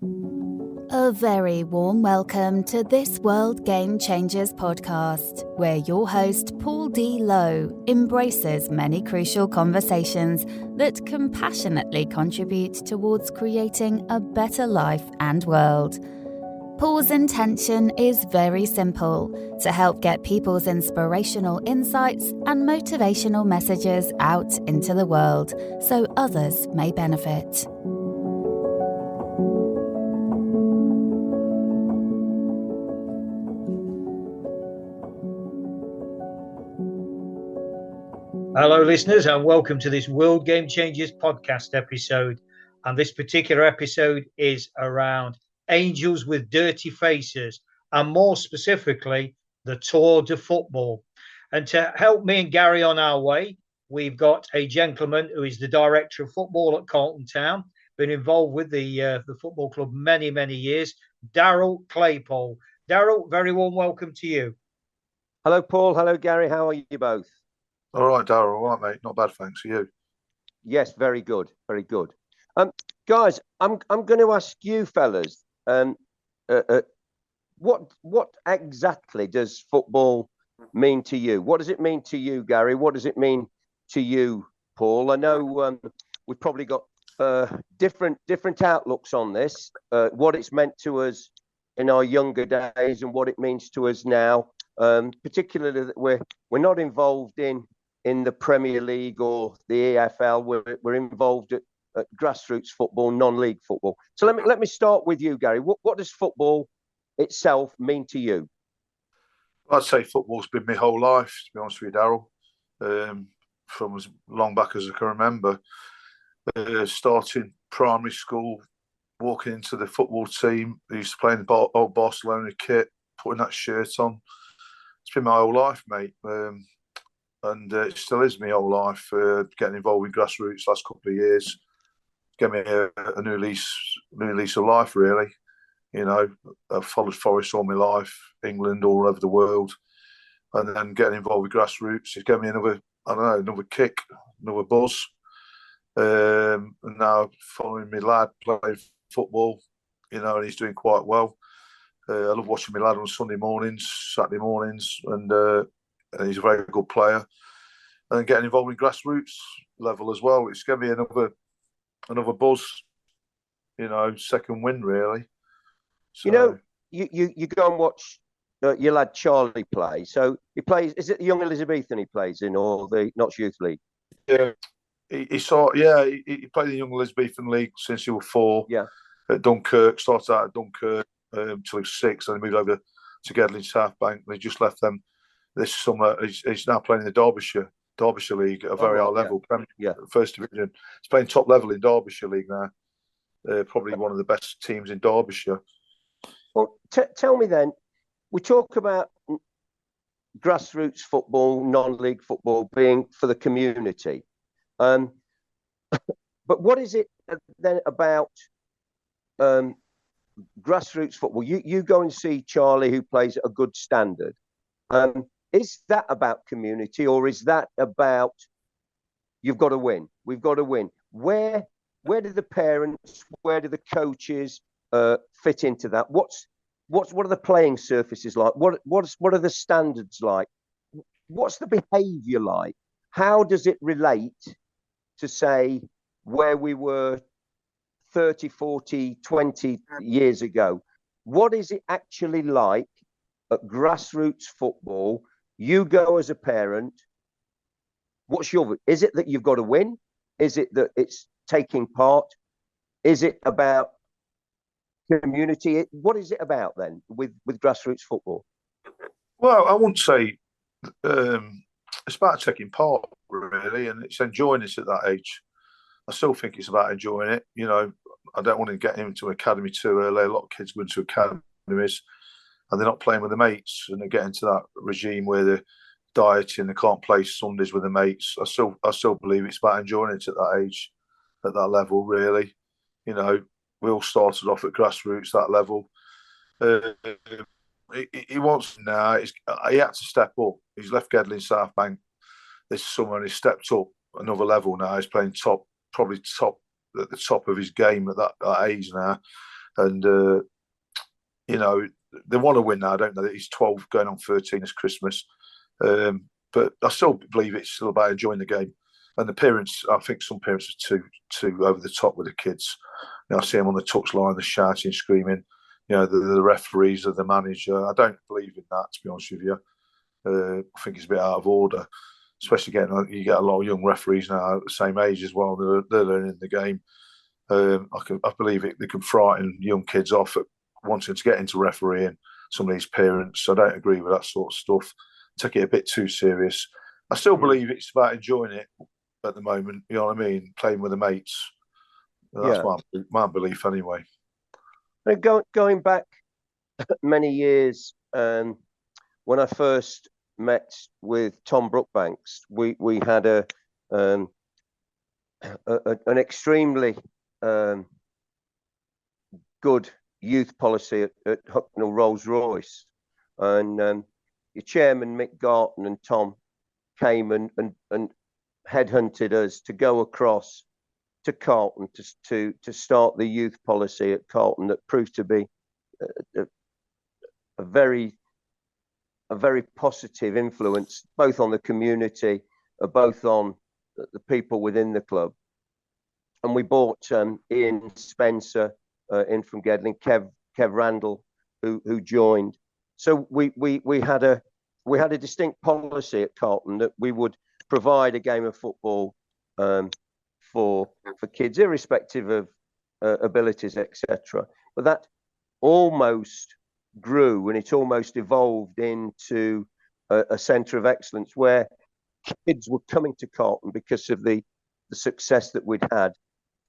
A very warm welcome to This World Game Changers podcast, where your host, Paul D. Lowe, embraces many crucial conversations that compassionately contribute towards creating a better life and world. Paul's intention is very simple: to help get people's inspirational insights and motivational messages out into the world so others may benefit. Hello, listeners, and welcome to this World Game Changers podcast episode. And this particular episode is around angels with dirty faces, and more specifically, the Tour de Football. And to help me and Gary on our way, we've got a gentleman who is the director of football at Carlton Town, been involved with the football club many, many years, Darryl Claypole. Daryl, very warm welcome to you. Hello, Paul. Hello, Gary. How are you both? All right, Daryl. All right, mate. Not bad, thanks. For you? Yes, very good. Very good. Guys, I'm going to ask you fellas, what exactly does football mean to you? What does it mean to you, Gary? What does it mean to you, Paul? I know we've probably got different outlooks on this. What it's meant to us in our younger days and what it means to us now. Particularly that we're not involved in the Premier League or the EFL. We're involved at grassroots football, non-league football. So let me start with you, Gary. What does football itself mean to you? I'd say football's been my whole life, to be honest with you, Daryl. From as long back as I can remember. Starting primary school, walking into the football team. I used to play in the old Barcelona kit, putting that shirt on. It's been my whole life, mate. And it still is my whole life. Getting involved with grassroots last couple of years, gave me a new lease of life, really. You know, I've followed Forest all my life, England, all over the world, and then getting involved with grassroots, it gave me another kick, another buzz. And now following my lad play football, you know, and he's doing quite well. I love watching my lad on Sunday mornings, Saturday mornings, and he's a very good player. And getting involved in grassroots level as well, it's going to be another buzz, you know, second win, really. So, you know, you go and watch your lad Charlie play. So he plays, is it the Young Elizabethan he plays in, or the Notts Youth League? Yeah, he played in the Young Elizabethan League since he was 4. Yeah. At Dunkirk, started out at Dunkirk until he was 6, and he moved over to Gedling South Bank. And he just left them this summer. He's now playing in the Derbyshire League at a very high level, First Division. He's playing top level in Derbyshire League now. Probably one of the best teams in Derbyshire. Well, tell me then, we talk about grassroots football, non-league football being for the community. But what is it then about grassroots football? You go and see Charlie, who plays at a good standard. Is that about community, or is that about you've got to win? We've got to win. Where do the parents, where do the coaches fit into that? What are the playing surfaces like? What are the standards like? What's the behaviour like? How does it relate to, say, where we were 30, 40, 20 years ago? What is it actually like at grassroots football? You go as a parent. Is it that you've got to win? Is it that it's taking part? Is it about community? What is it about then with grassroots football? Well, I wouldn't say it's about taking part, really, and it's enjoying it at that age. I still think it's about enjoying it. You know, I don't want to get into academy too early. A lot of kids go into academies and they're not playing with their mates, and they get into that regime where they're dieting, they can't play Sundays with their mates. I still believe it's about enjoying it at that age, at that level, really. You know, we all started off at grassroots, that level. He wants now. He had to step up. He's left Gedling South Bank this summer, and he's stepped up another level now. He's playing probably top at the top of his game at that age now. And you know, they want to win now, don't they? He's 12, going on 13 this Christmas. But I still believe it's still about enjoying the game. And the parents, I think some parents are too over the top with the kids. You know, I see them on the touchline, they're shouting, screaming. You know, the referees or the manager. I don't believe in that, to be honest with you. I think it's a bit out of order, especially you get a lot of young referees now at the same age as well. They're learning the game. I believe they can frighten young kids off at wanting to get into refereeing. Some of these parents, I don't agree with that sort of stuff. Take it a bit too serious. I still believe it's about enjoying it at the moment. You know what I mean? Playing with the mates. That's my belief anyway. Going back many years, when I first met with Tom Brookbanks, we had an extremely good youth policy at Hucknall Rolls-Royce, and your chairman Mick Garton and Tom came and headhunted us to go across to Carlton to start the youth policy at Carlton that proved to be a very positive influence, both on the community, both on the people within the club. And we brought Ian Spencer in from Gedling, Kev Randall, who joined. So we had a distinct policy at Carlton that we would provide a game of football for kids, irrespective of abilities, etc. But that almost grew, and it almost evolved into a centre of excellence where kids were coming to Carlton because of the success that we'd had.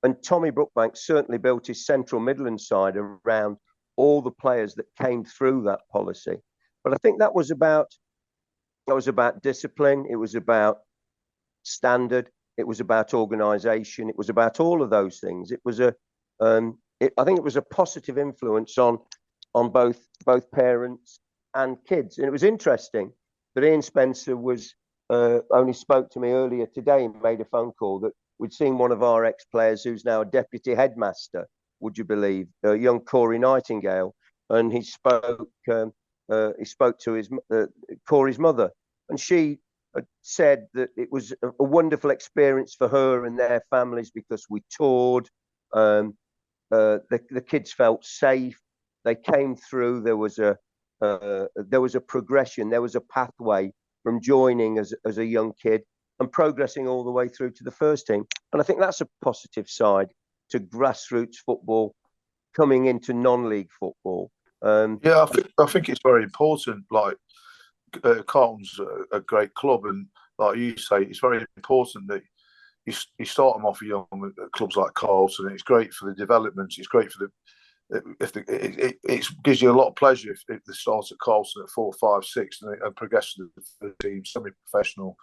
And Tommy Brookbanks certainly built his Central Midlands side around all the players that came through that policy. But I think that was about discipline. It was about standard. It was about organisation. It was about all of those things. It was I think it was a positive influence on both parents and kids. And it was interesting that Ian Spencer only spoke to me earlier today and made a phone call that we'd seen one of our ex-players who's now a deputy headmaster, would you believe, young Corey Nightingale, and he spoke to his Corey's mother, and she said that it was a wonderful experience for her and their families because we toured. The kids felt safe. They came through. There was a progression. There was a pathway from joining as a young kid and progressing all the way through to the first team. And I think that's a positive side to grassroots football coming into non-league football. I think it's very important. Like Carlton's a great club, and like you say, it's very important that you start them off young at clubs like Carlton. It's great for the development. It's great for it gives you a lot of pleasure if they start at Carlton at 4, 5, 6 and progress to the team, semi-professional.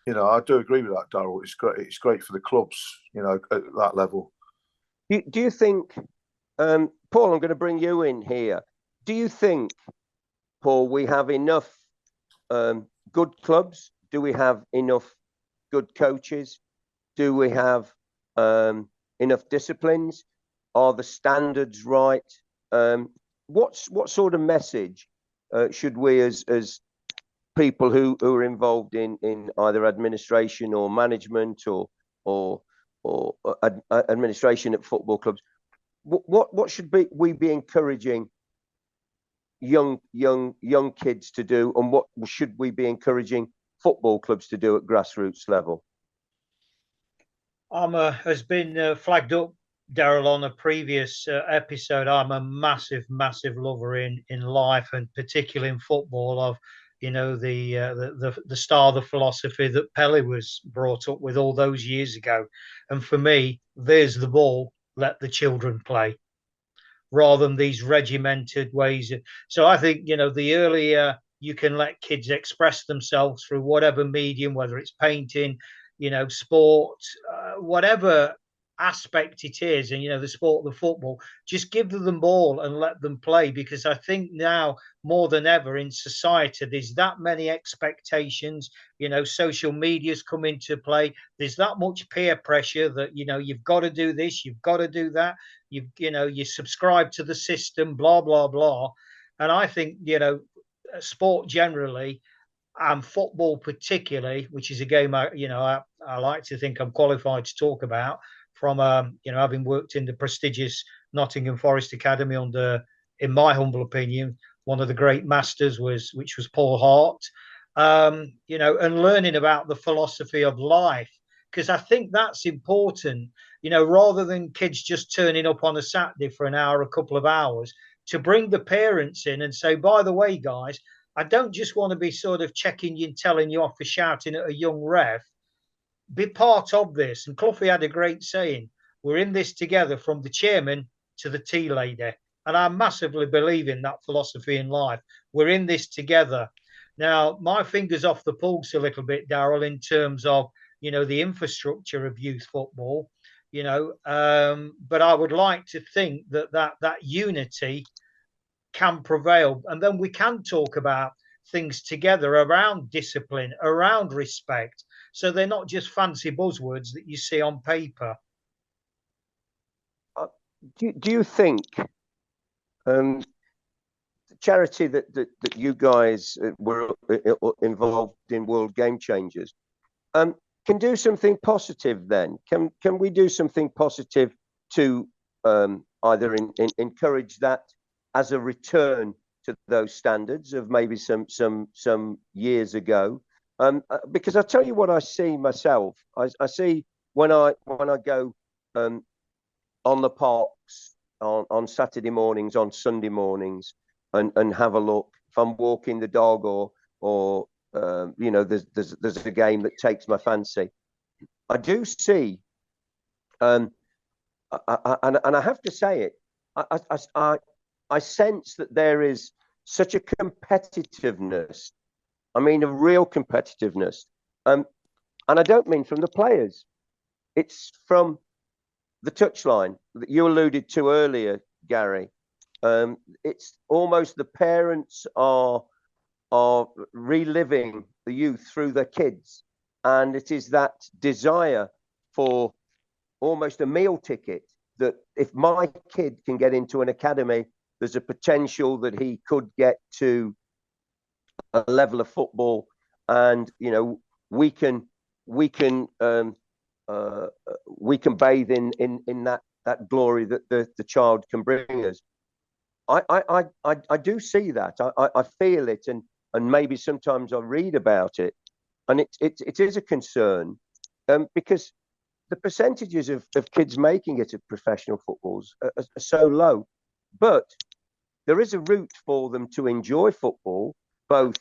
You know, I do agree with that, Daryl. It's great. It's great for the clubs, you know, at that level. Do you think, Paul, I'm going to bring you in here. Do you think, Paul, we have enough good clubs? Do we have enough good coaches? Do we have enough disciplines? Are the standards right? What sort of message should we, as people who are involved in either administration or management or administration at football clubs, what should we be encouraging young kids to do, and what should we be encouraging football clubs to do at grassroots level? Has been flagged up, Daryl, on a previous episode. I'm a massive lover in life, and particularly in football, of, you know, the style, the philosophy that Pele was brought up with all those years ago. And for me, there's the ball, let the children play, rather than these regimented ways. So I think, you know, the earlier you can let kids express themselves through whatever medium, whether it's painting, you know, sport, whatever aspect it is, and the sport of the football, just give them the ball and let them play, because I think now more than ever in society there's that many expectations. Social media's come into play. There's that much peer pressure that you've got to do this, you've got to do that, you subscribe to the system, blah blah blah. And I think sport generally, and football particularly, which is a game I like to think I'm qualified to talk about, from having worked in the prestigious Nottingham Forest Academy under, in my humble opinion, one of the great masters which was Paul Hart. And learning about the philosophy of life, because I think that's important. Rather than kids just turning up on a Saturday for an hour, a couple of hours, to bring the parents in and say, by the way, guys, I don't just want to be sort of checking you and telling you off for shouting at a young ref. Be part of this. And Cloughie had a great saying: we're in this together, from the chairman to the tea lady. And I massively believe in that philosophy in life. We're in this together. Now, my finger's off the pulse a little bit, Daryl, in terms of, the infrastructure of youth football, but I would like to think that unity can prevail. And then we can talk about things together around discipline, around respect. So they're not just fancy buzzwords that you see on paper. Do you think the charity that you guys were involved in, World Game Changers, can do something positive then? Can we do something positive to either encourage that as a return to those standards of maybe some years ago? Because I tell you what I see myself. I see when I go on the parks on Saturday mornings, on Sunday mornings, and have a look. If I'm walking the dog, or there's a game that takes my fancy, I do see, and I have to say it, I sense that there is such a competitiveness. I mean, a real competitiveness. And I don't mean from the players. It's from the touchline that you alluded to earlier, Gary. It's almost the parents are reliving the youth through their kids. And it is that desire for almost a meal ticket, that if my kid can get into an academy, there's a potential that he could get to a level of football, and we can bathe in that glory that the child can bring us. I do see that. I feel it, and maybe sometimes I read about it, and it is a concern, because the percentages of kids making it at professional footballs are so low. But there is a route for them to enjoy football, both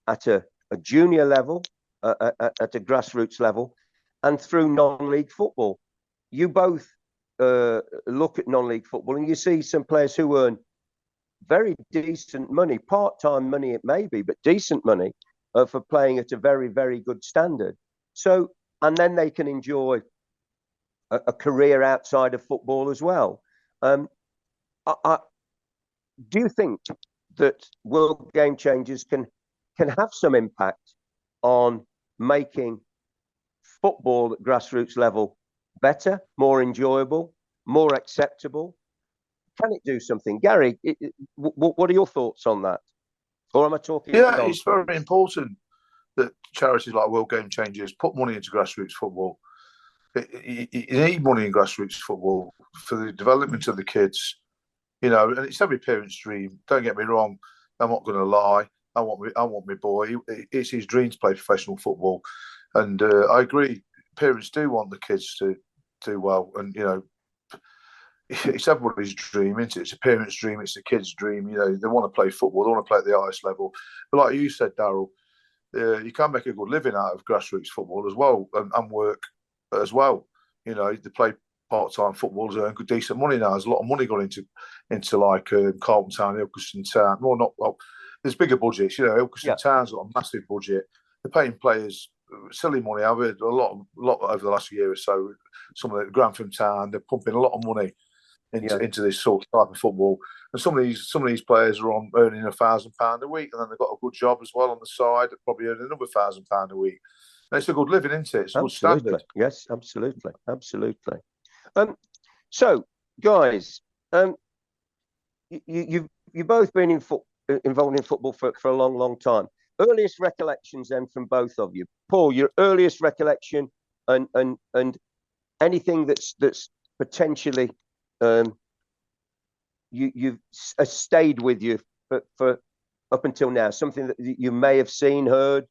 at a junior level, at a grassroots level, and through non-league football. You both look at non-league football, and you see some players who earn very decent money, part-time money it may be, but decent money for playing at a very, very good standard. So, and then they can enjoy a career outside of football as well. Do you think that World Game Changers can have some impact on making football at grassroots level better, more enjoyable, more acceptable? Can it do something? Gary, what are your thoughts on that? Or am I talking? Yeah, it's very important that charities like World Game Changers put money into grassroots football. You need money in grassroots football for the development of the kids. And it's every parent's dream. Don't get me wrong. I'm not going to lie. I want my boy. It's his dream to play professional football, and I agree. Parents do want the kids to do well, and it's everybody's dream, isn't it? It's a parent's dream. It's a kid's dream. They want to play football. They want to play at the highest level. But like you said, Daryl, you can make a good living out of grassroots football as well, and work as well. They play part-time footballers earn good, decent money now. There's a lot of money going into like Carlton Town, Ilkeston Town. Well, there's bigger budgets. Ilkeston Town's got a massive budget. They're paying players silly money. I've heard a lot over the last year or so. Some of the Grantham Town, they're pumping a lot of money into this sort of type of football. And some of these players are on earning £1,000 a week, and then they've got a good job as well on the side, probably earning another £1,000 a week. And it's a good living, isn't it? It's a good standard. Yes, absolutely. So, guys, you've both been involved in football for a long time. Earliest recollections then from both of you. Paul, your earliest recollection and anything that's potentially you've stayed with you for up until now, something that you may have seen, heard,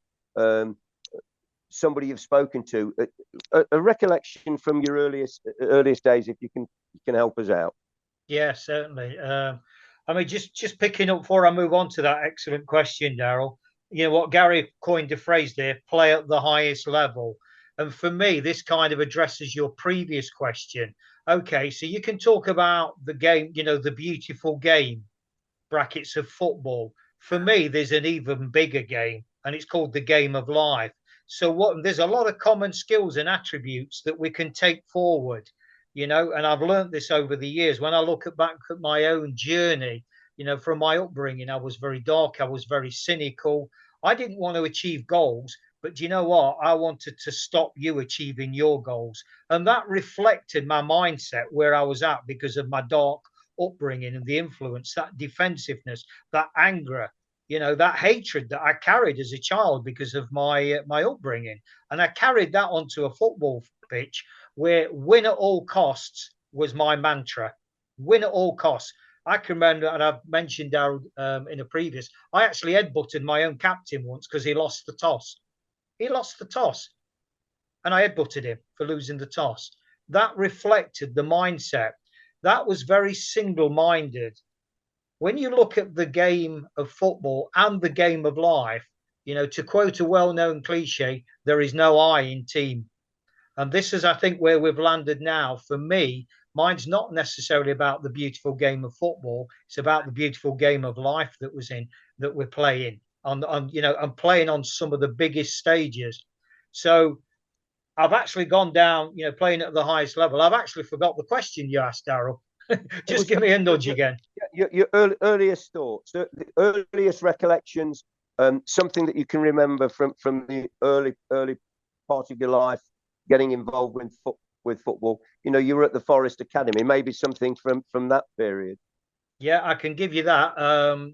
somebody you've spoken to, a recollection from your earliest days, if you can help us out. Yeah, certainly. I mean, just picking up before I move on to that excellent question, Daryl. You know what, Gary coined a phrase there: play at the highest level. And for me, this kind of addresses your previous question. Okay, so you can talk about the game, you know, the beautiful game, brackets of football. For me, there's an even bigger game, and it's called the game of life. So there's a lot of common skills and attributes that we can take forward, you know, and I've learned this over the years. When I look back at my own journey, you know, from my upbringing, I was very dark, I was very cynical. I didn't want to achieve goals, but you know what? I wanted to stop you achieving your goals. And that reflected my mindset where I was at because of my dark upbringing and the influence, that defensiveness, that anger, you know, that hatred that I carried as a child because of my upbringing. And I carried that onto a football pitch where win at all costs was my mantra. Win at all costs. I can remember, and I've mentioned Daryl in a previous, I actually headbutted my own captain once because he lost the toss. He lost the toss. And I headbutted him for losing the toss. That reflected the mindset. That was very single-minded. When you look at the game of football and the game of life, you know, to quote a well-known cliche, there is no I in team. And this is, I think, where we've landed now. For me, mine's not necessarily about the beautiful game of football. It's about the beautiful game of life that we're playing on you know, and playing on some of the biggest stages. So I've actually gone down, you know, playing at the highest level. I've actually forgot the question you asked, Daryl. Just give me a nudge again. Your earliest thoughts, the earliest recollections, something that you can remember from the early part of your life, getting involved with football. You know, you were at the Forest Academy. Maybe something from that period. Yeah, I can give you that.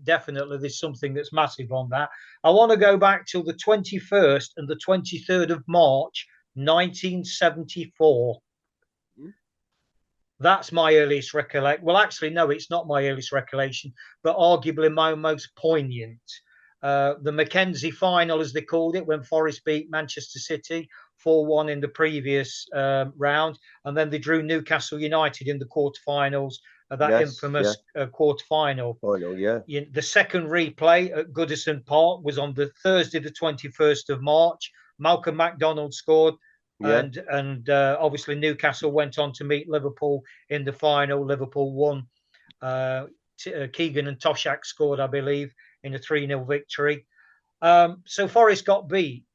Definitely, there's something that's massive on that. I want to go back till the 21st and the 23rd of March, 1974. That's my earliest recollection. Well, actually, no, it's not my earliest recollection, but arguably my most poignant. The Mackenzie final, as they called it, when Forest beat Manchester City 4-1 in the previous round, and then they drew Newcastle United in the quarterfinals. That infamous quarter-final. The second replay at Goodison Park was on the Thursday, the 21st of March. Malcolm MacDonald scored. And obviously Newcastle went on to meet Liverpool in the final. Liverpool won. Keegan and Toshak scored, I believe, in a 3-0 victory. So Forest got beat.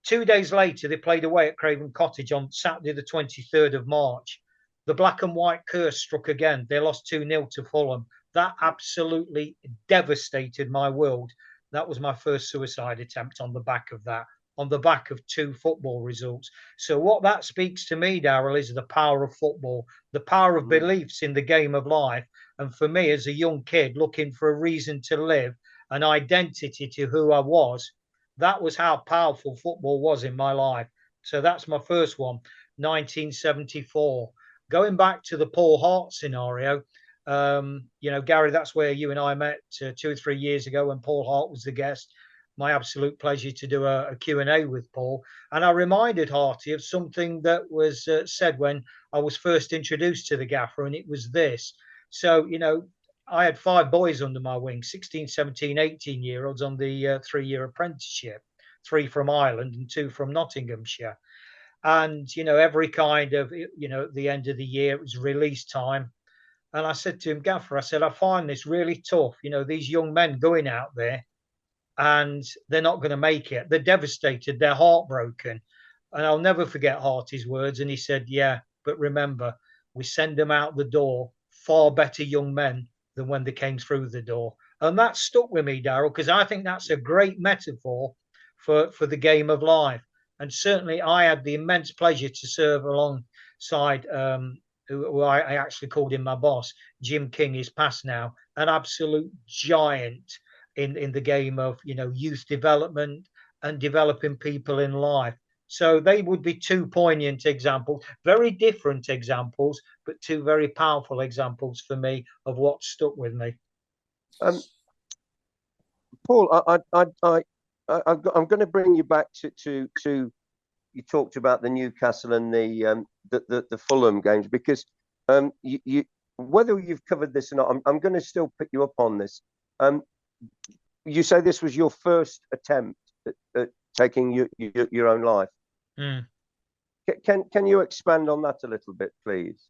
2 days later, they played away at Craven Cottage on Saturday, the 23rd of March. The black and white curse struck again. They lost 2-0 to Fulham. That absolutely devastated my world. That was my first suicide attempt on the back of that, on the back of 2 football results. So what that speaks to me, Daryl, is the power of football, the power of beliefs in the game of life. And for me, as a young kid looking for a reason to live, an identity to who I was, that was how powerful football was in my life. So that's my first one, 1974. Going back to the Paul Hart scenario, you know, Gary, that's where you and I met 2 or 3 years ago when Paul Hart was the guest. My absolute pleasure to do a Q&A with Paul. And I reminded Harty of something that was said when I was first introduced to the gaffer, and it was this. So, you know, I had 5 boys under my wing, 16, 17, 18-year-olds on the 3-year apprenticeship, 3 from Ireland and 2 from Nottinghamshire. And, you know, every kind of, you know, at the end of the year, it was release time. And I said to him, Gaffer, I said, I find this really tough. You know, these young men going out there, and they're not going to make it. They're devastated. They're heartbroken. And I'll never forget Harty's words. And he said, yeah, but remember, we send them out the door far better young men than when they came through the door. And that stuck with me, Daryl, because I think that's a great metaphor for the game of life. And certainly I had the immense pleasure to serve alongside who I actually called him my boss, Jim King. Is passed now, an absolute giant in the game of, youth development and developing people in life. So they would be two poignant examples, very different examples, but two very powerful examples for me of what stuck with me. Paul, I'm going to bring you back to you talked about the Newcastle and the Fulham games, because you whether you've covered this or not, I'm going to still pick you up on this. You say this was your first attempt at taking your own life. Mm. Can you expand on that a little bit, please?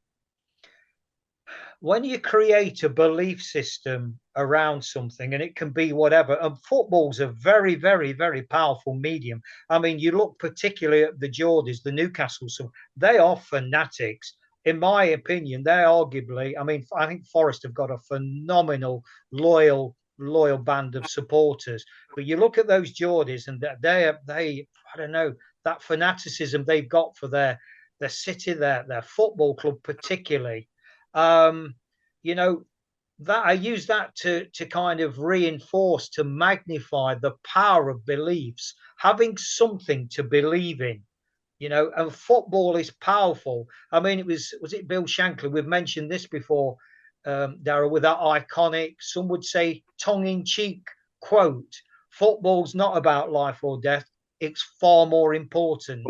When you create a belief system around something, and it can be whatever, and football's a very, very, very powerful medium. I mean, you look particularly at the Geordies, the Newcastle, so they are fanatics. In my opinion, they're arguably, I think Forest have got a phenomenal, loyal band of supporters. But you look at those Geordies, and they I don't know, that fanaticism they've got for their city, their football club particularly. That I use that to kind of reinforce, to magnify the power of beliefs, having something to believe in, and football is powerful. I mean, was it Bill Shankly? We've mentioned this before, Daryl, with that iconic, some would say tongue-in-cheek quote, football's not about life or death, it's far more important.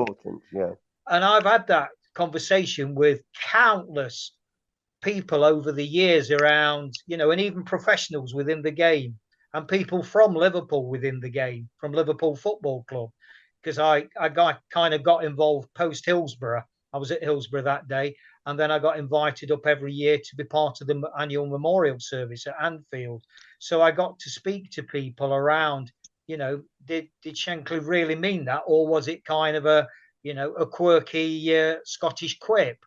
Yeah. And I've had that conversation with countless people over the years around, and even professionals within the game, and people from Liverpool within the game, from Liverpool Football Club, because I kind of got involved post Hillsborough. I was at Hillsborough that day, and then I got invited up every year to be part of the annual memorial service at Anfield. So I got to speak to people around, did Shankly really mean that, or was it kind of a quirky Scottish quip?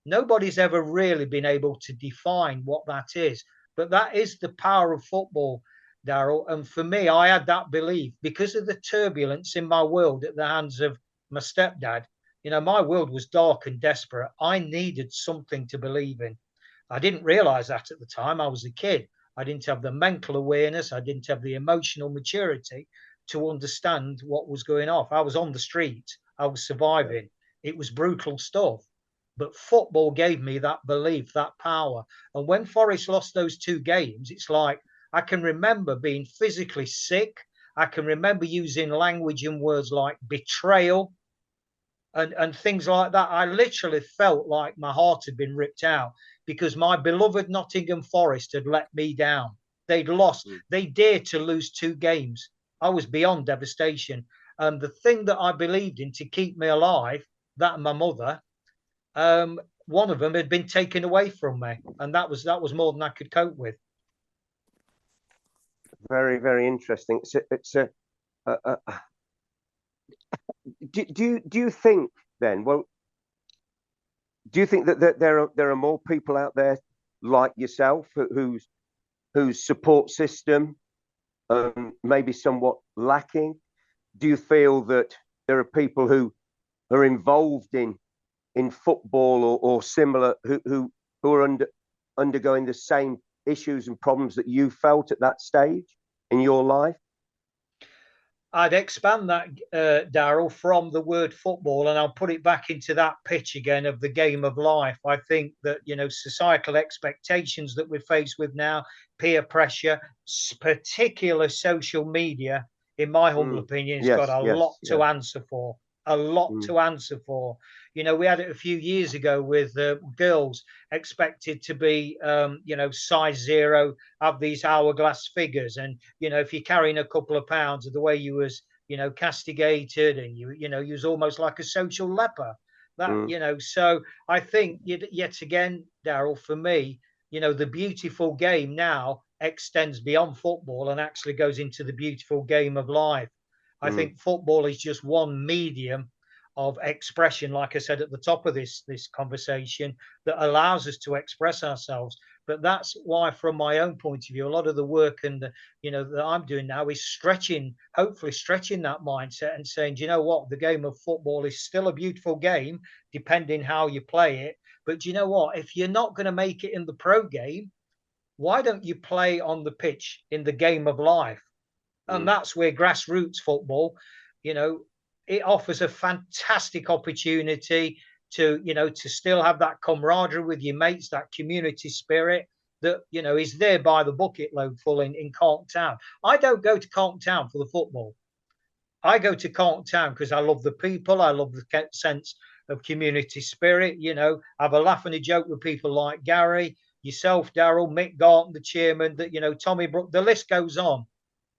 Nobody's ever really been able to define what that is, but that is the power of football, Daryl. And for me, I had that belief because of the turbulence in my world at the hands of my stepdad. My world was dark and desperate. I needed something to believe in. I didn't realize that at the time. I was a kid. I didn't have the mental awareness. I didn't have the emotional maturity to understand what was going on. I was on the street. I was surviving. It was brutal stuff. But football gave me that belief, that power. And when Forest lost those two games, it's like I can remember being physically sick. I can remember using language and words like betrayal and things like that. I literally felt like my heart had been ripped out because my beloved Nottingham Forest had let me down. They'd lost. They dared to lose two games. I was beyond devastation. And the thing that I believed in to keep me alive, that and my mother, one of them had been taken away from me, and that was more than I could cope with. Very, very interesting. Do you think then? Well, do you think that there are more people out there like yourself whose support system may be somewhat lacking? Do you feel that there are people who are involved in football or similar who are undergoing the same issues and problems that you felt at that stage in your life? I'd expand that, Daryl, from the word football, and I'll put it back into that pitch again of the game of life. I think that, societal expectations that we're faced with now, peer pressure, particular social media, in my humble opinion, has got a lot to answer for. A lot to answer for. We had it a few years ago with girls expected to be, size 0, have these hourglass figures. And, if you're carrying a couple of pounds of the way you was, castigated, and you was almost like a social leper. That, so I think yet again, Daryl, for me, the beautiful game now extends beyond football and actually goes into the beautiful game of life. I think football is just one medium of expression, like I said at the top of this conversation, that allows us to express ourselves. But that's why, from my own point of view, a lot of the work and that I'm doing now is hopefully stretching that mindset and saying, do you know what, the game of football is still a beautiful game, depending how you play it. But do you know what, if you're not going to make it in the pro game, why don't you play on the pitch in the game of life? And that's where grassroots football, it offers a fantastic opportunity to still have that camaraderie with your mates, that community spirit that, is there by the bucket load full in Carlton Town. I don't go to Carlton Town for the football. I go to Carlton Town because I love the people. I love the sense of community spirit, have a laugh and a joke with people like Gary, yourself, Daryl, Mick Garton, the chairman, Tommy Brook, the list goes on.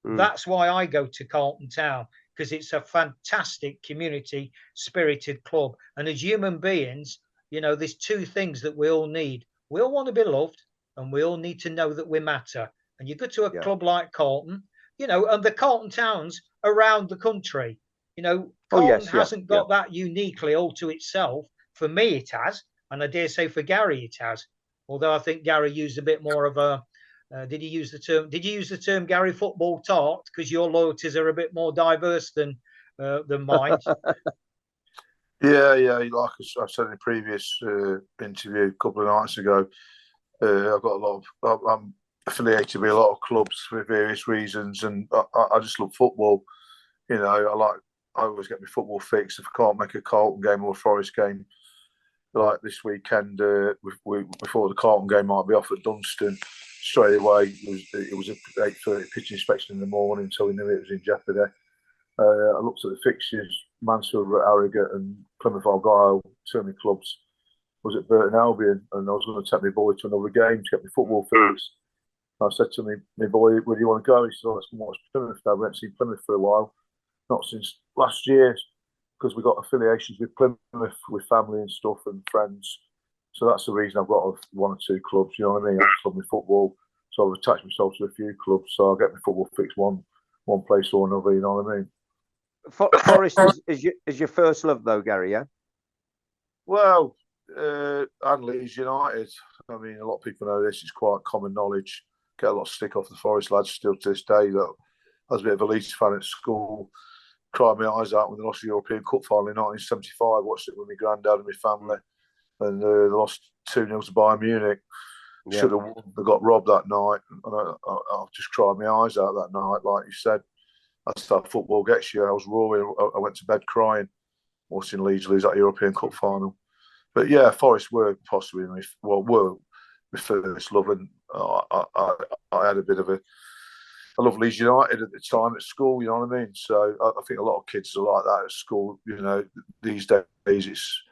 That's why I go to Carlton Town, because it's a fantastic community spirited club. And as human beings, there's two things that we all need. We all want to be loved, and we all need to know that we matter. And you go to a club like Carlton, and the Carlton Towns around the country, Carlton hasn't got that uniquely all to itself. For me, it has. And I dare say for Gary, it has. Although I think Gary used a bit more of a, did you use the term Gary football tart? Because your loyalties are a bit more diverse than mine. Yeah. Like I said in a previous interview a couple of nights ago, I've got I'm affiliated with a lot of clubs for various reasons, and I just love football. I always get my football fix. If I can't make a Carlton game or a Forest game, like this weekend, before the Carlton game might be off at Dunstan, straight away it was a 8:30 pitch inspection in the morning, so we knew it was in jeopardy. I looked at the fixtures: Mansfield were at Harrogate and Plymouth Argyle, two of my clubs was at Burton Albion, and I was going to take my boy to another game to get my football fix. I said to my boy, "Where do you want to go?" He said, "Let's go watch Plymouth." I went to see Plymouth for a while, not since last year, because we got affiliations with Plymouth, with family and stuff and friends. So that's the reason I've got one or two clubs. You know what I mean? I love my football, so I've attached myself to a few clubs. So I get my football fixed one place or another. You know what I mean? Forest is your first love, though, Gary. Yeah. Well, and Leeds United. I mean, a lot of people know this. It's quite common knowledge. Get a lot of stick off the Forest lads still to this day. That I was a bit of a Leeds fan at school. Cried my eyes out when they lost the European Cup final in 1975. Watched it with my granddad and my family, and they lost 2-0 to Bayern Munich. Yeah. Should have won. They got robbed that night, and I just cried my eyes out that night. Like you said, that's how football gets you. I was roaring. I went to bed crying, watching Leeds lose that European Cup final. But yeah, Forest were possibly were my first love, and I had a bit of a. I love Leeds United at the time at school, you know what I mean? So I think a lot of kids are like that at school. These days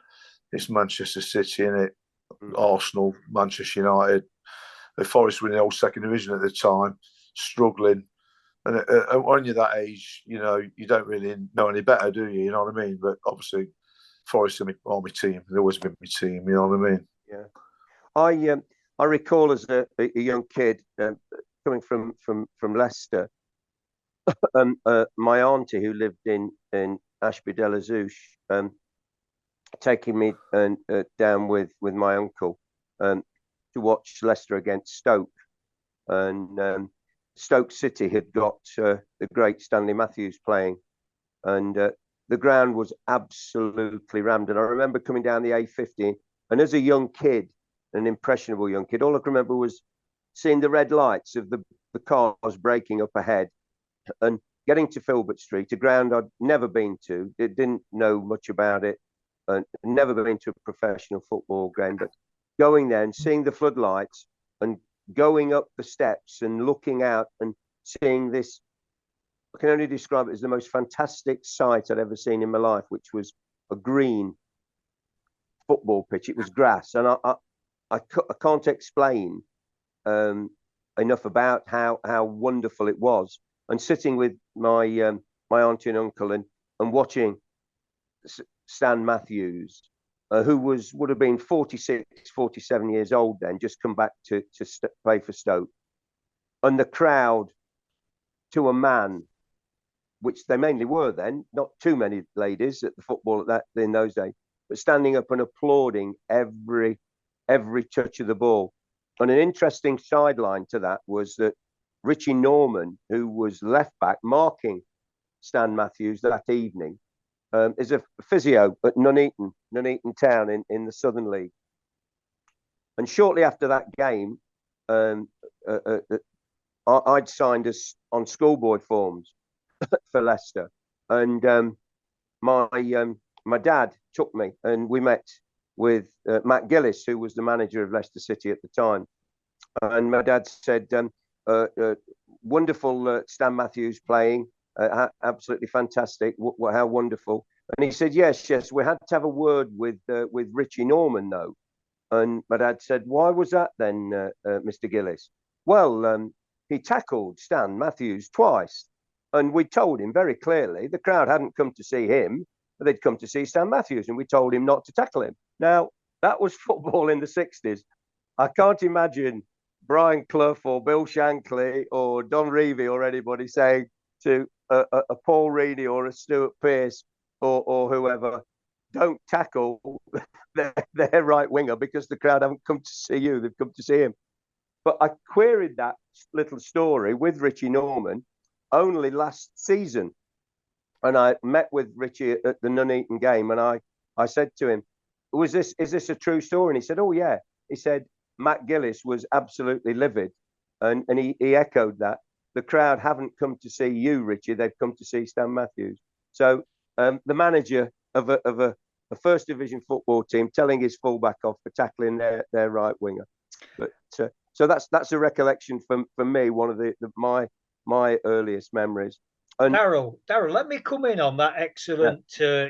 it's Manchester City, innit? Arsenal, Manchester United. The Forest were in the old second division at the time, struggling. And when you're that age, you don't really know any better, do you? You know what I mean? But obviously, Forest are my team. They've always been my team, you know what I mean? Yeah. I recall as a young kid, coming from Leicester, my auntie who lived in Ashby de la Zouch, taking me down with my uncle to watch Leicester against Stoke, and Stoke City had got the great Stanley Matthews playing, and the ground was absolutely rammed. And I remember coming down the A50, and as a young kid, an impressionable young kid, all I can remember was seeing the red lights of the cars breaking up ahead and getting to Filbert Street, a ground I'd never been to, didn't know much about it, and never been to a professional football game, but going there and seeing the floodlights and going up the steps and looking out and seeing this, I can only describe it as the most fantastic sight I'd ever seen in my life, which was a green football pitch. It was grass, and I can't explain enough about how wonderful it was. And sitting with my my auntie and uncle and watching Stan Matthews, who would have been 46, 47 years old then, just come back to play for Stoke. and the crowd, to a man, which they mainly were then, not too many ladies at the football in those days, but standing up and applauding every touch of the ball. And an interesting sideline to that was that Richie Norman, who was left back marking Stan Matthews that evening, is a physio at Nuneaton Town in the Southern League. And shortly after that game, I'd signed us on schoolboy forms for Leicester, and my dad took me, and we met with Matt Gillis, who was the manager of Leicester City at the time. And my dad said, wonderful Stan Matthews playing, absolutely fantastic, how wonderful. And he said, yes, we had to have a word with Richie Norman, though. And my dad said, why was that then, Mr. Gillis? Well, he tackled Stan Matthews twice. And we told him very clearly the crowd hadn't come to see him, but they'd come to see Stan Matthews. And we told him not to tackle him. Now, that was football in the 60s. I can't imagine Brian Clough or Bill Shankly or Don Revie or anybody saying to a Paul Reedy or a Stuart Pearce or whoever, don't tackle their right winger because the crowd haven't come to see you, they've come to see him. But I queried that little story with Richie Norman only last season. And I met with Richie at the Nuneaton game, and I said to him, is this a true story? And he said, oh, yeah. He said, Matt Gillis was absolutely livid. And he echoed that. The crowd haven't come to see you, Richie. They've come to see Stan Matthews. So the manager of a first division football team telling his fullback off for tackling their right winger. But so that's a recollection for me, one of my earliest memories. And Daryl, let me come in on that excellent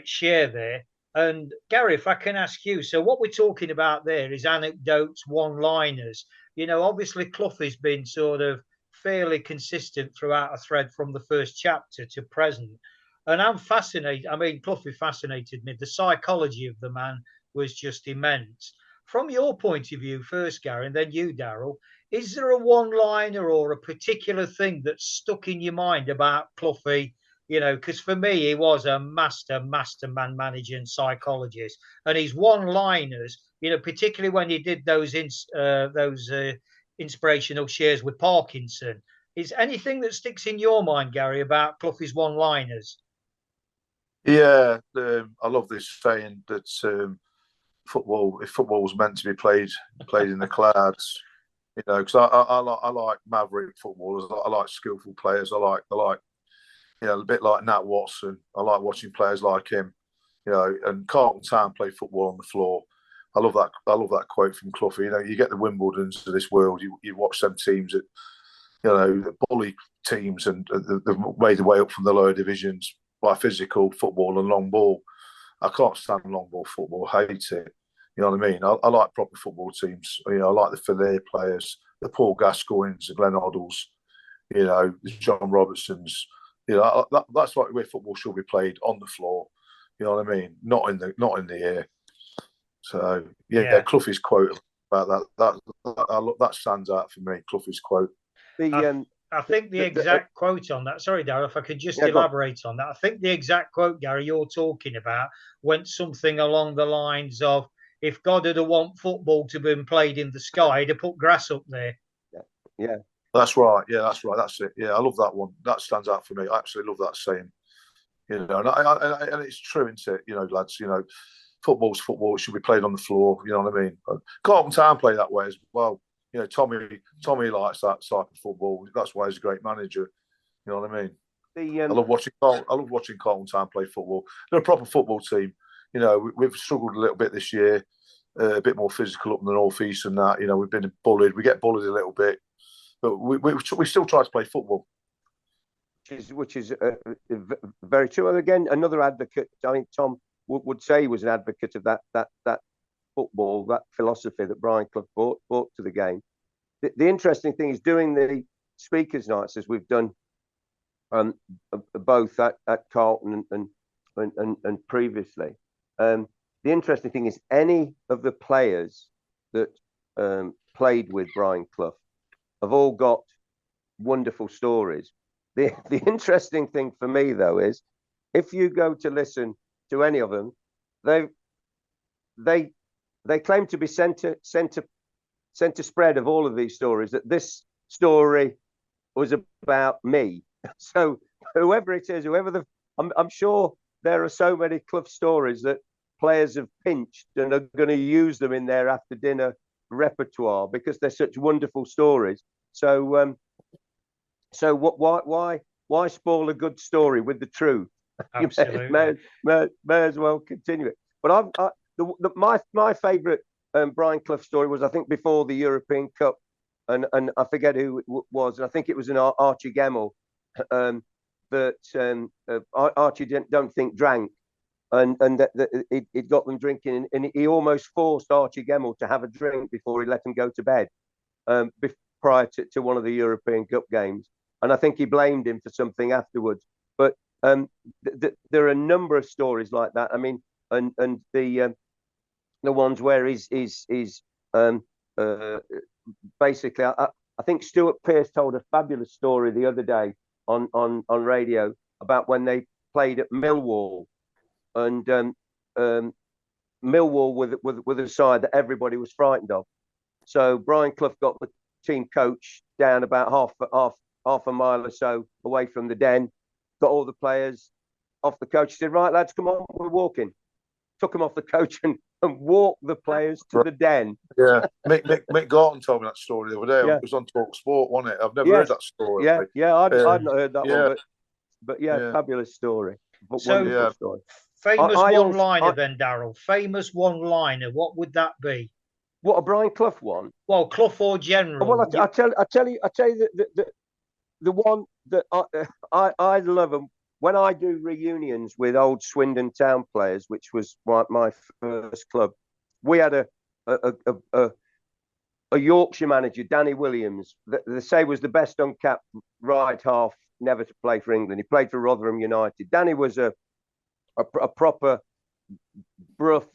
share there. And Gary, if I can ask you, so what we're talking about there is anecdotes, one-liners. You know, obviously Clough has been sort of fairly consistent throughout a thread from the first chapter to present. And I'm fascinated. I mean, Clough fascinated me. The psychology of the man was just immense. From your point of view, first, Gary, and then you, Daryl, is there a one-liner or a particular thing that's stuck in your mind about Cloughy? You know, because for me, he was a master man manager and psychologist. And his one-liners, you know, particularly when he did those inspirational shares with Parkinson, is anything that sticks in your mind, Gary, about Cloughy's one-liners? Yeah, I love this saying that if football was meant to be played in the clouds, you know, because I like maverick footballers, I like skillful players, I like you know, a bit like Nat Watson. I like watching players like him, you know. And Carlton Town play football on the floor. I love that quote from Cloughy. You know, you get the Wimbledons of this world. You watch them teams that, you know, the bully teams and they've made their way up from the lower divisions by physical football and long ball. I can't stand long ball football. Hate it. You know what I mean? I like proper football teams. You know, I like the Filet players, the Paul Gascoignes, the Glenn Hoddles, you know, the John Robertsons. You know, that's like where football should be played, on the floor. You know what I mean? Not in the air. So yeah. Cloughy's quote about that stands out for me. Cloughy's quote. I think the exact quote on that. Sorry, Darryl, if I could just elaborate on that. I think the exact quote, Gary, you're talking about went something along the lines of, "If God had want football to be played in the sky, he'd have put grass up there." Yeah. That's right. Yeah, that's right. That's it. Yeah, I love that one. That stands out for me. I absolutely love that saying. You know, and it's true, isn't it? You know, lads. You know, football's football. It should be played on the floor. You know what I mean? Carlton Town play that way as well. You know, Tommy likes that type of football. That's why he's a great manager. You know what I mean? I love watching Carlton Town play football. They're a proper football team. You know, we've struggled a little bit this year. A bit more physical up in the North East and that. You know, we've been bullied. We get bullied a little bit. But we still try to play football, which is very true. And again, another advocate. I think Tom would say he was an advocate of that football, that philosophy that Brian Clough brought to the game. The interesting thing is, doing the speakers' nights as we've done, both at Carlton and previously. The interesting thing is, any of the players that played with Brian Clough have all got wonderful stories. The interesting thing for me though is, if you go to listen to any of them, they claim to be center spread of all of these stories, that this story was about me. So whoever it is, I'm sure there are so many Clough stories that players have pinched and are going to use them in their after dinner repertoire because they're such wonderful stories. So why spoil a good story with the truth? Absolutely. may as well continue it. But my favourite Brian Clough story was, I think, before the European Cup, and I forget who it was, and I think it was an Archie Gemmell, that Archie don't think drank, and that it got them drinking, and he almost forced Archie Gemmell to have a drink before he let him go to bed, prior to one of the European Cup games, and I think he blamed him for something afterwards. But there are a number of stories like that. I mean, and the ones where he's basically, I think Stuart Pearce told a fabulous story the other day on radio about when they played at Millwall, and Millwall with a side that everybody was frightened of. So Brian Clough got the team coach down about half a mile or so away from the Den, got all the players off the coach. He said, "Right, lads, come on, we're walking." Took them off the coach and walked the players to the Den. Yeah, Mick Garton told me that story the other day. Yeah. It was on Talk Sport, wasn't it? I've never heard that story. I'd not heard that one, but fabulous story. But So, wonderful story. Famous one-liner then, Daryl. Famous one-liner. What would that be? What, a Brian Clough one? Well, Clough or general. Well, I tell you the one that I love them. When I do reunions with old Swindon Town players, which was my first club, we had a Yorkshire manager, Danny Williams, that they say was the best uncapped right half never to play for England. He played for Rotherham United. Danny was a proper bruff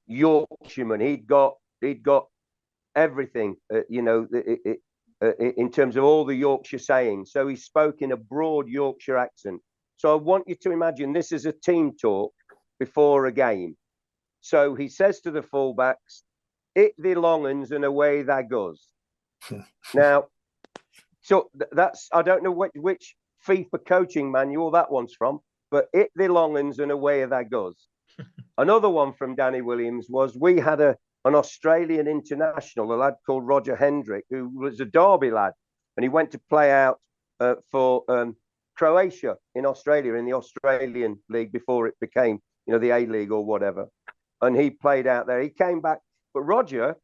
Yorkshireman. He'd got everything, in terms of all the Yorkshire sayings. So he spoke in a broad Yorkshire accent. So I want you to imagine this is a team talk before a game. So he says to the fullbacks, "Hit the long uns and away that goes." Now, so that's, I don't know which FIFA coaching manual that one's from, but "hit the long uns and away that goes." Another one from Danny Williams was, we had an Australian international, a lad called Roger Hendrick, who was a Derby lad, and he went to play out for Croatia in Australia, in the Australian League before it became, the A-League or whatever. And he played out there. He came back. But Roger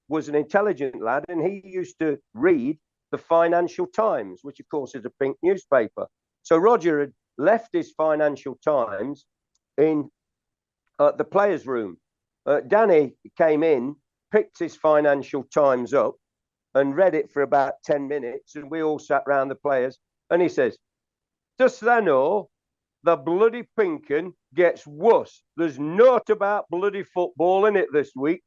was an intelligent lad, and he used to read the Financial Times, which, of course, is a pink newspaper. So Roger had left his Financial Times in the players' room. Danny came in, picked his Financial Times up, and read it for about 10 minutes, and we all sat round the players, and he says, "Dost thou know the bloody Pinkin gets worse? There's naught about bloody football in it this week."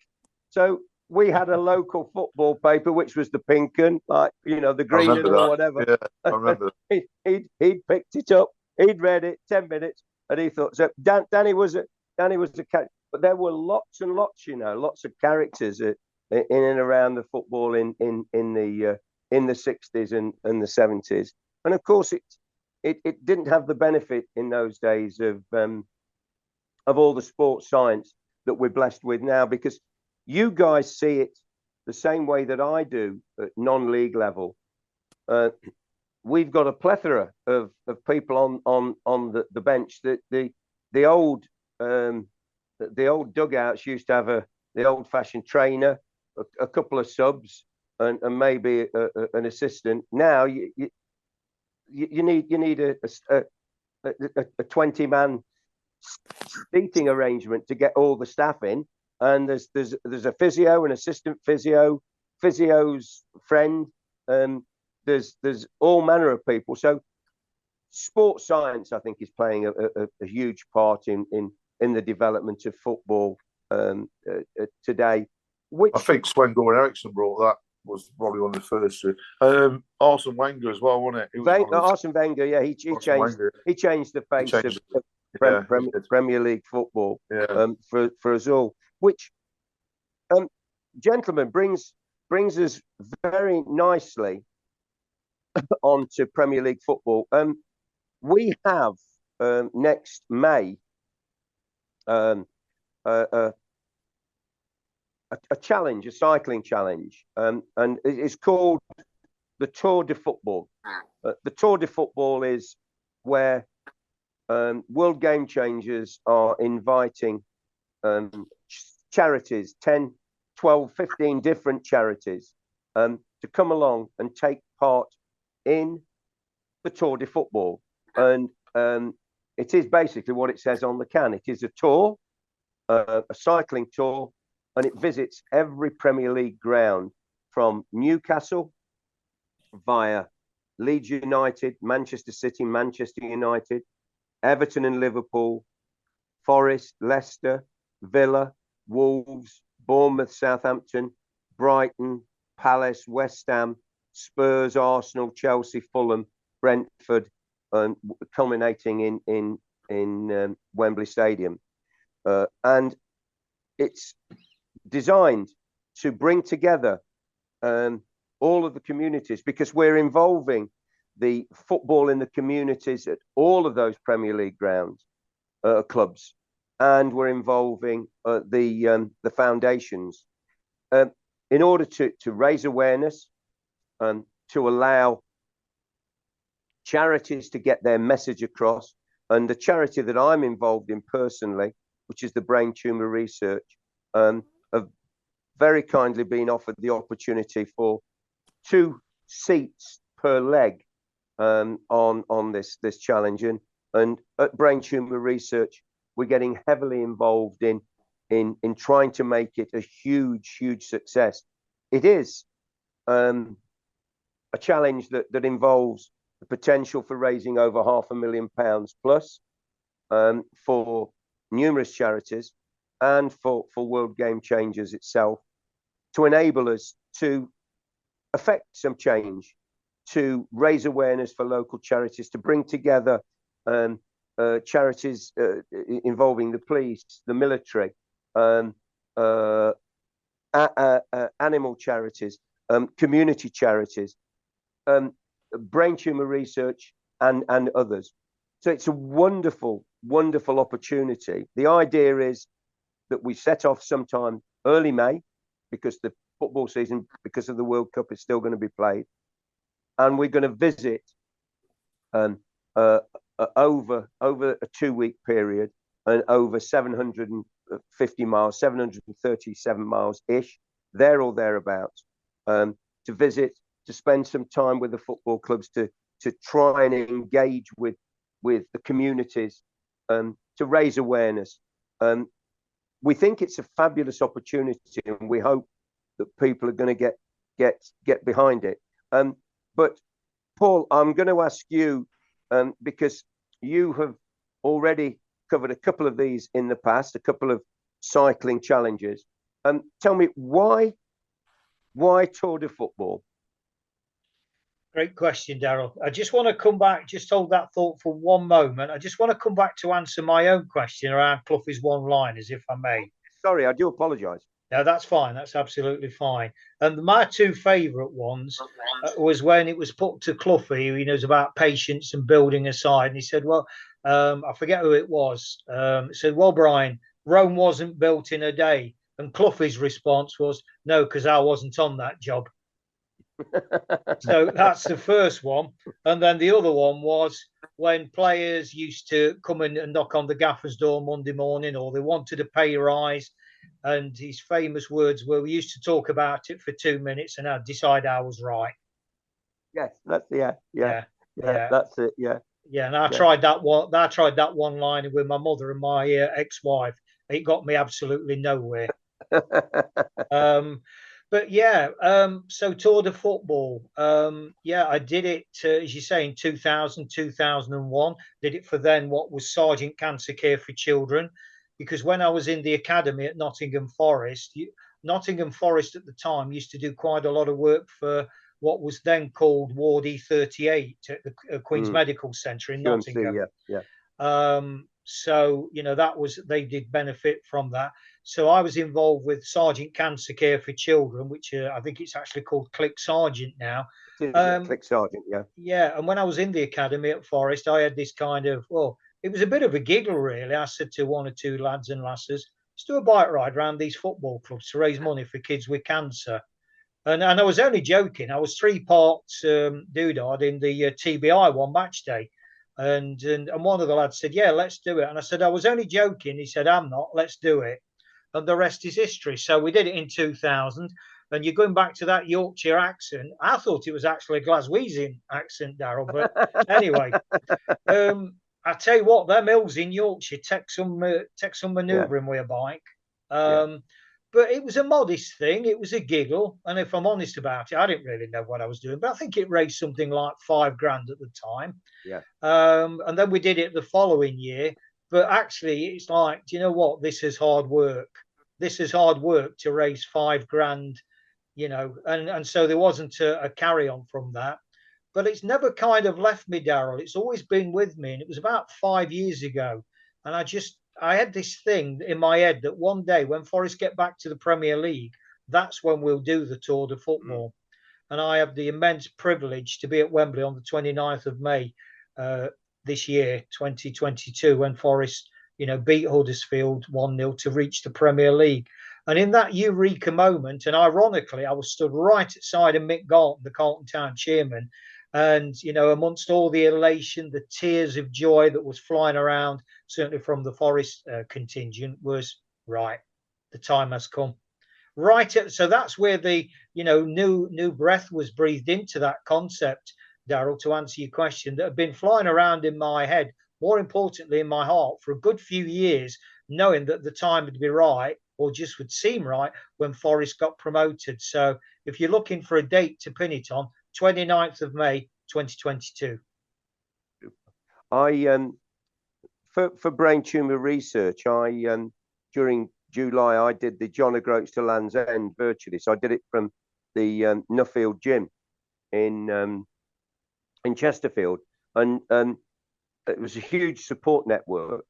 So we had a local football paper, which was the Pinkin, like, the Green or whatever. Yeah, I remember. He'd picked it up, he'd read it 10 minutes, and he thought, so Danny was a character. But there were lots and lots, lots of characters in and around the football in the 60s and the 70s. And of course, it didn't have the benefit in those days of all the sports science that we're blessed with now, because you guys see it the same way that I do at non-league level. We've got a plethora of people on the bench. That the old dugouts used to have the old-fashioned trainer, a couple of subs, and maybe an assistant. Now you need a 20-man seating arrangement to get all the staff in, and there's a physio, an assistant physio, physio's friend, there's all manner of people. So sports science, I think, is playing a huge part in the development of football today. I think Sven Goran Eriksson brought that was probably one of the first two. Arsene Wenger as well, wasn't it? Arsene Wenger, yeah, he changed the face of Premier League football for us all, which, gentlemen, brings us very nicely onto Premier League football. We have next May a challenge, a cycling challenge, and it's called the Tour de Football. The Tour de Football is where World Game Changers are inviting charities, 10, 12, 15 different charities, to come along and take part in the Tour de Football. And it is basically what it says on the can. It is a tour, a cycling tour, and it visits every Premier League ground from Newcastle via Leeds United, Manchester City, Manchester United, Everton and Liverpool, Forest, Leicester, Villa, Wolves, Bournemouth, Southampton, Brighton, Palace, West Ham, Spurs, Arsenal, Chelsea, Fulham, Brentford, culminating in Wembley Stadium. And it's designed to bring together all of the communities, because we're involving the football in the communities at all of those Premier League grounds, clubs, and we're involving the foundations in order to raise awareness and to allow charities to get their message across. And the charity that I'm involved in personally, which is the Brain Tumor Research, have very kindly been offered the opportunity for 2 seats per leg on this challenge. And at Brain Tumor Research, we're getting heavily involved in trying to make it a huge success. It is a challenge that involves the potential for raising over £500,000 plus for numerous charities and for World Game Changers itself, to enable us to affect some change, to raise awareness for local charities, to bring together charities involving the police, the military, animal charities, community charities, Brain Tumor Research, and others. So it's a wonderful opportunity. The idea is that we set off sometime early May, because the football season, because of the World Cup, is still going to be played. And we're going to visit over a 2-week period, and over 750 miles, 737 miles-ish, there or thereabouts, to visit, to spend some time with the football clubs, to try and engage with the communities, to raise awareness. We think it's a fabulous opportunity, and we hope that people are going to get behind it. But Paul, I'm going to ask you, because you have already covered a couple of these in the past, a couple of cycling challenges. Tell me, why Tour de Football? Great question, Daryl. I just want to come back, just hold that thought for one moment. I just want to come back to answer my own question around Clough's one-liners, if I may. Sorry, I do apologise. No, that's fine. That's absolutely fine. And my 2 favourite ones was when it was put to Clough, he knows about patience and building a side. And he said, well, I forget who it was. It said, well, Brian, Rome wasn't built in a day. And Clough's response was, no, because I wasn't on that job. So that's the first one. And then the other one was when players used to come in and knock on the gaffer's door Monday morning, or they wanted a pay rise. And his famous words were, we used to talk about it for 2 minutes and I'd decide I was right. Yes, that's that's it. Yeah, and I tried that one line with my mother and my ex-wife. It got me absolutely nowhere. But yeah, so Tour de Football. I did it, as you say, in 2000, 2001. Did it for then what was Sergeant Cancer Care for Children. Because when I was in the academy at Nottingham Forest, Nottingham Forest at the time used to do quite a lot of work for what was then called Ward E38 at the Queen's Medical Centre in Nottingham. So, you know, they did benefit from that. So I was involved with Sergeant Cancer Care for Children, which I think it's actually called Click Sergeant now. Click Sergeant, yeah. Yeah, and when I was in the academy at Forest, I had this kind of, well, it was a bit of a giggle, really. I said to one or two lads and lasses, let's do a bike ride around these football clubs to raise money for kids with cancer. And I was only joking. I was 3 parts doodad in the TBI one match day. And one of the lads said, yeah, let's do it. And I said, I was only joking. He said, I'm not. Let's do it. And the rest is history. So we did it in 2000. And you're going back to that Yorkshire accent. I thought it was actually a Glaswegian accent, Daryl. But anyway, I tell you what, them hills in Yorkshire take some manoeuvring with a bike. But it was a modest thing. It was a giggle. And if I'm honest about it, I didn't really know what I was doing. But I think it raised something like £5,000 at the time. Yeah. And then we did it the following year. But actually, it's like, do you know what? This is hard work. This is hard work to raise £5,000, you know. And so there wasn't a carry on from that. But it's never kind of left me, Daryl. It's always been with me. And it was about 5 years ago. And I had this thing in my head that one day when Forest get back to the Premier League, that's when we'll do the Tour de Football. And I have the immense privilege to be at Wembley on the 29th of May this year, 2022, when Forest, you know, beat Huddersfield 1-0 to reach the Premier League. And in that eureka moment, and ironically, I was stood right at side of Mick Galton, the Carlton Town chairman. And, you know, amongst all the elation, the tears of joy that was flying around, certainly from the Forest contingent, was right. The time has come. Right. So that's where the, you know, new breath was breathed into that concept, Daryl, to answer your question, that had been flying around in my head, more importantly in my heart, for a good few years, knowing that the time would be right, or just would seem right, when Forest got promoted. So if you're looking for a date to pin it on, 29th of May, 2022. For brain tumor research, during July I did the John O'Groats to Land's End virtually. So I did it from the Nuffield gym in Chesterfield, and it was a huge support network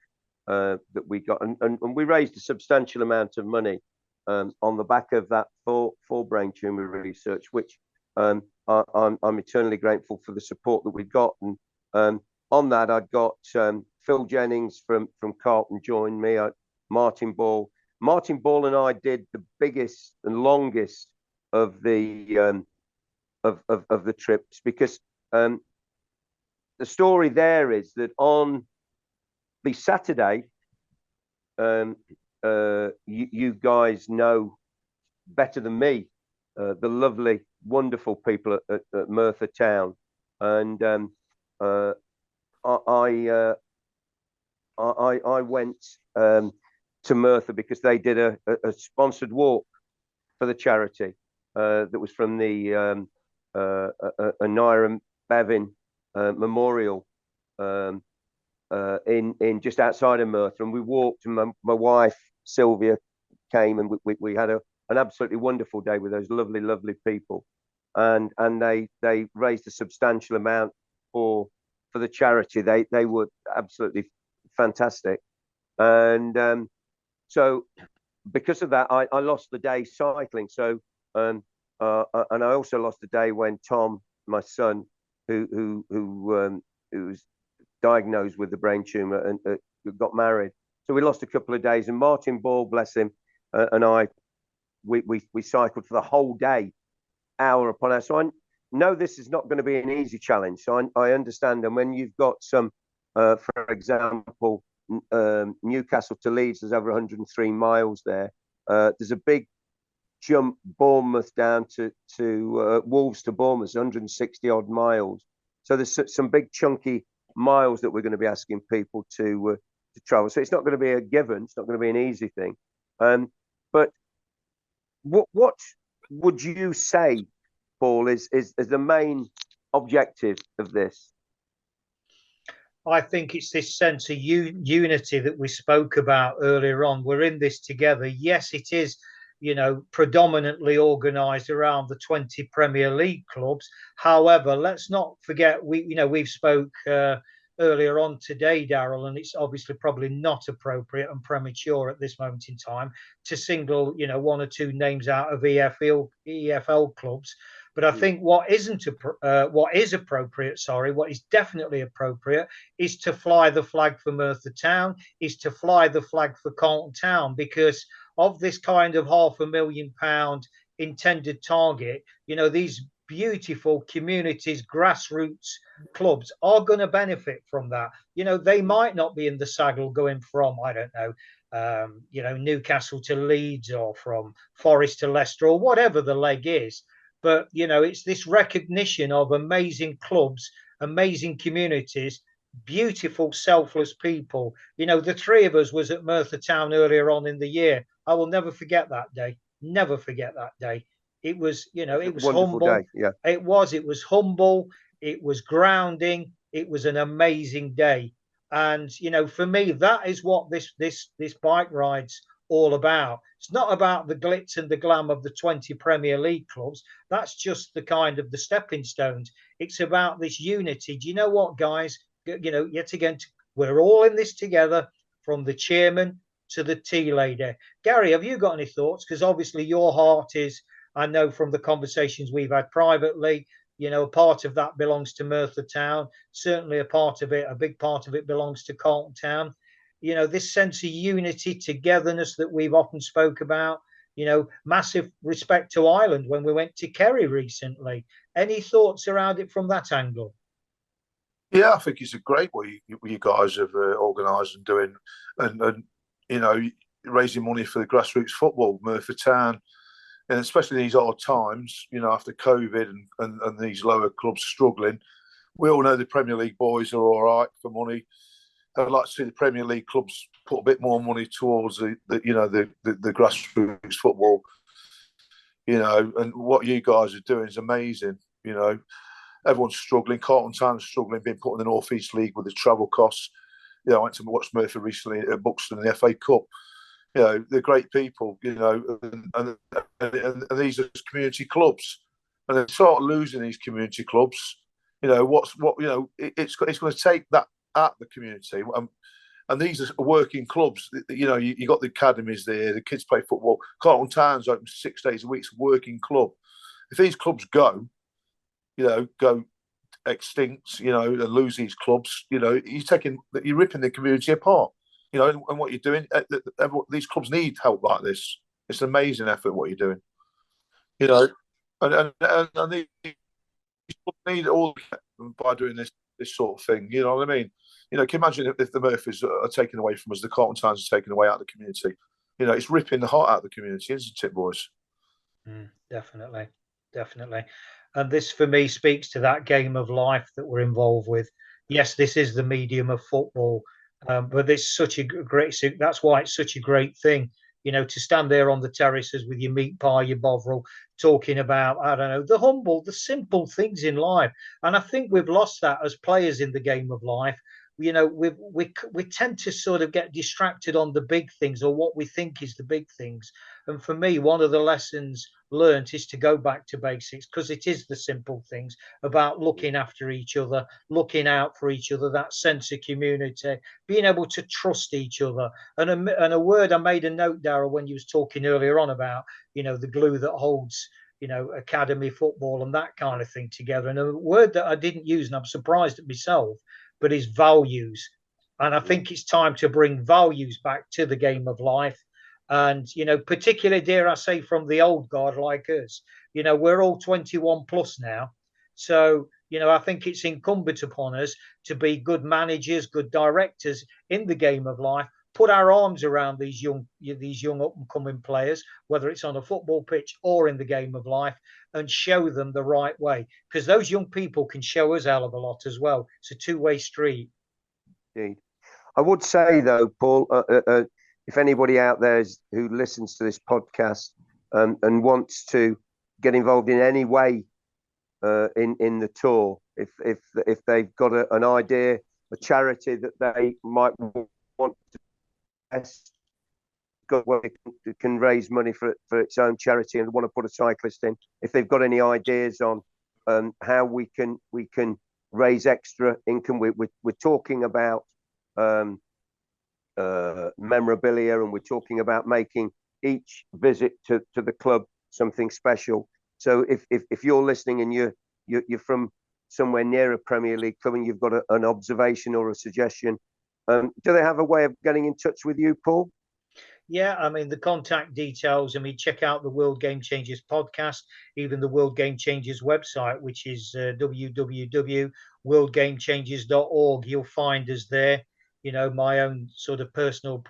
that we got, and we raised a substantial amount of money on the back of that for brain tumor research, which I'm eternally grateful for the support that we got. And on that, I got Phil Jennings from Carlton joined me. Martin Ball and I did the biggest and longest of the trips, because the story there is that on the Saturday, you guys know better than me the lovely, wonderful people at Merthyr Town, and I went to Merthyr because they did a sponsored walk for the charity that was from the Naira Bevin Memorial in just outside of Merthyr, and we walked, and my wife Sylvia came, and we had an absolutely wonderful day with those lovely people, and they raised a substantial amount for the charity. They were absolutely fantastic, and so because of that, I lost the day cycling. So and I also lost the day when Tom, my son, who was diagnosed with the brain tumor and got married. So we lost a couple of days, and Martin Ball, bless him, and I, we cycled for the whole day, hour upon hour. So I know this is not going to be an easy challenge. So I understand. And when you've got some, for example, Newcastle to Leeds, there's over 103 miles there. There's a big jump, Bournemouth down to Wolves to Bournemouth, 160 odd miles. So there's some big chunky miles that we're going to be asking people to travel. So it's not going to be a given. It's not going to be an easy thing. But what would you say, Paul, is the main objective of this? I think it's this sense of unity that we spoke about earlier on. We're in this together. Yes, it is. predominantly organised around the 20 Premier League clubs. However, let's not forget we've spoke earlier on today, Daryl, and it's obviously probably not appropriate and premature at this moment in time to single one or two names out of EFL clubs. But I think what is appropriate, what is definitely appropriate, is to fly the flag for Merthyr Town, is to fly the flag for Carlton Town, because of this kind of £500,000 intended target. These beautiful communities, grassroots clubs are going to benefit from that. They might not be in the saddle going from, I don't know, Newcastle to Leeds, or from Forest to Leicester, or whatever the leg is. But, it's this recognition of amazing clubs, amazing communities, beautiful, selfless people. The three of us was at Merthyr Town earlier on in the year. I will never forget that day. Never forget that day. It was, it was humble. Day. Yeah. It was humble. It was grounding. It was an amazing day. And, for me, that is what this bike ride's all about. It's not about the glitz and the glam of the 20 Premier League clubs. That's just the kind of the stepping stones. It's about this unity. Do you know what, guys? Yet again, we're all in this together, from the chairman to the tea lady. Gary, have you got any thoughts? Because obviously your heart is, I know from the conversations we've had privately, a part of that belongs to Merthyr Town. Certainly a big part of it belongs to Carlton Town. This sense of unity, togetherness that we've often spoke about, massive respect to Ireland when we went to Kerry recently. Any thoughts around it from that angle? Yeah, I think it's a great what you guys have organised and doing, and raising money for the grassroots football, Merthyr Town, and especially these hard times, after COVID and these lower clubs struggling. We all know the Premier League boys are all right for money. I'd like to see the Premier League clubs put a bit more money towards the grassroots football, and what you guys are doing is amazing. Everyone's struggling. Carlton Town's struggling, being put in the North East League with the travel costs. I went to watch Merthyr recently at Buxton in the FA Cup. They're great people, and these are community clubs. And they start losing these community clubs. It's going to take that at the community. And these are working clubs. You got the academies there, the kids play football. Carlton Town's open 6 days a week. It's a working club. If these clubs go extinct, and lose these clubs, you're ripping the community apart, and what you're doing. These clubs need help like this. It's an amazing effort what you're doing, and these clubs need all by doing this sort of thing. You know what I mean? Can you imagine if the Murphys are taken away from us, the Carlton Towns are taken away out of the community? It's ripping the heart out of the community, isn't it, boys? Definitely. And this, for me, speaks to that game of life that we're involved with. Yes, this is the medium of football, but it's such a great. That's why it's such a great thing, to stand there on the terraces with your meat pie, your bovril, talking about, I don't know, the humble, the simple things in life. And I think we've lost that as players in the game of life. We tend to sort of get distracted on the big things, or what we think is the big things. And for me, one of the lessons learned is to go back to basics, because it is the simple things about looking after each other, looking out for each other, that sense of community, being able to trust each other. And a word I made a note, Daryl, when you was talking earlier on about, the glue that holds, academy football and that kind of thing together. And a word that I didn't use, and I'm surprised at myself, but is values. And I think it's time to bring values back to the game of life. And, particularly, dare I say, from the old guard like us, we're all 21 plus now. So, I think it's incumbent upon us to be good managers, good directors in the game of life, put our arms around these young up and coming players, whether it's on a football pitch or in the game of life, and show them the right way, because those young people can show us a hell of a lot as well. It's a two-way street. Indeed. I would say, though, Paul, if anybody out there who listens to this podcast and wants to get involved in any way in the tour, if they've got an idea, a charity that they might want to got where it can raise money for its own charity and want to put a cyclist in, if they've got any ideas on how we can raise extra income. We're talking about memorabilia, and we're talking about making each visit to the club something special. So if you're listening and you're from somewhere near a Premier League club and you've got an observation or a suggestion, do they have a way of getting in touch with you, Paul? Yeah, I mean, the contact details, I mean, check out the World Game Changers podcast, even the World Game Changers website, which is www.worldgamechangers.org. You'll find us there. You know, my own sort of personal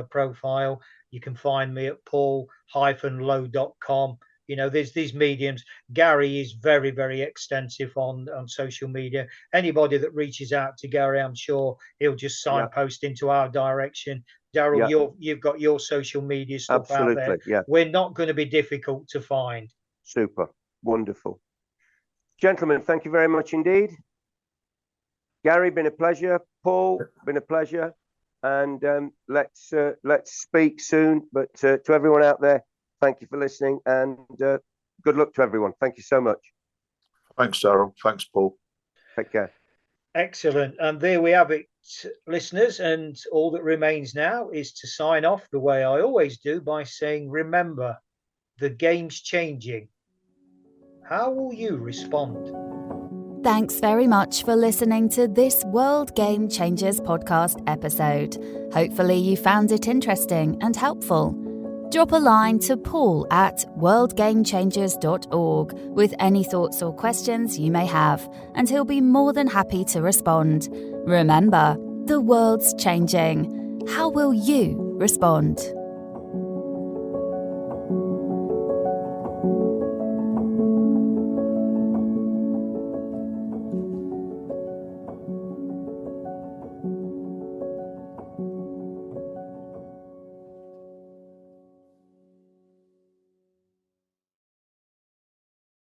profile. You can find me at paul-low.com. You know, there's these mediums. Gary is very, very extensive on social media. Anybody that reaches out to Gary, I'm sure he'll just signpost into our direction. Daryl, you've got your social media stuff out there. Yeah. We're not going to be difficult to find. Super. Wonderful. Gentlemen, thank you very much indeed. Gary, been a pleasure. Paul, been a pleasure. And let's speak soon. But to everyone out there, thank you for listening, and good luck to everyone. Thank you so much. Thanks, Daryl. Thanks, Paul. Take care. Excellent. And there we have it, listeners. And all that remains now is to sign off the way I always do by saying, remember, the game's changing. How will you respond? Thanks very much for listening to this World Game Changers podcast episode. Hopefully you found it interesting and helpful. Drop a line to Paul at worldgamechangers.org with any thoughts or questions you may have, and he'll be more than happy to respond. Remember, the world's changing. How will you respond?